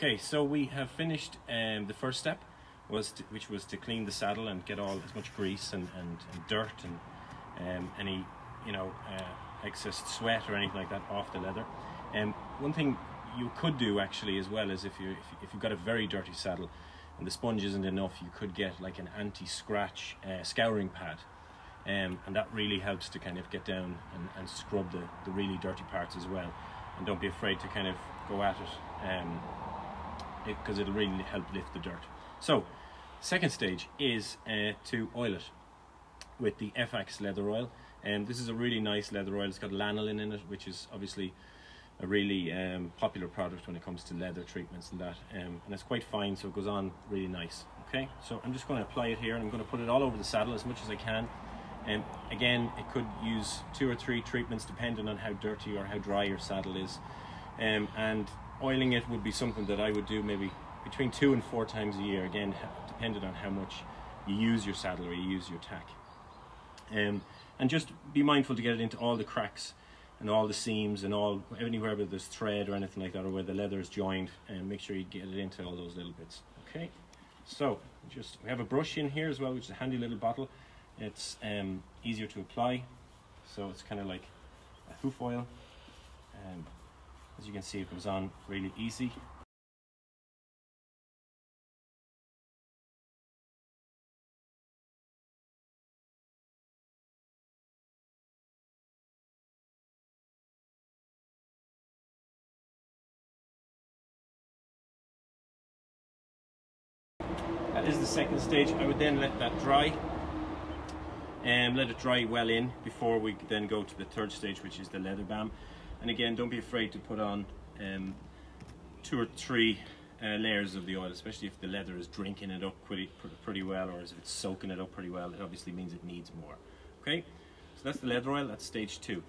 Okay, so we have finished the first step, which was to clean the saddle and get all as much grease and dirt and any excess sweat or anything like that off the leather. One thing you could do actually as well is if you've got a very dirty saddle and the sponge isn't enough, you could get like an anti-scratch scouring pad, and that really helps to kind of get down and scrub the really dirty parts as well. And don't be afraid to kind of go at it, because it'll really help lift the dirt. So second stage is to oil it with the Effax Leather Oil. This is a really nice leather oil. It's got lanolin in it, which is obviously a really popular product when it comes to leather treatments and that, and it's quite fine, so it goes on really nice. Okay, so I'm just going to apply it here and I'm going to put it all over the saddle as much as I can. Again, it could use 2 or 3 treatments depending on how dirty or how dry your saddle is, and oiling it would be something that I would do maybe between 2 and 4 times a year, again depending on how much you use your saddle or you use your tack. And just be mindful to get it into all the cracks and all the seams and anywhere where there's thread or anything like that, or where the leather is joined, and make sure you get it into all those little bits. Okay, so we have a brush in here as well, which is a handy little bottle. It's easier to apply, so it's kind of like a hoof oil. As you can see, it goes on really easy. That is the second stage. I would then let that dry, and let it dry well in before we then go to the third stage, which is the leather balm. And again, don't be afraid to put on 2 or 3 layers of the oil, especially if the leather is drinking it up pretty well, or if it's soaking it up pretty well. It obviously means it needs more. Okay, so that's the leather oil. That's stage 2.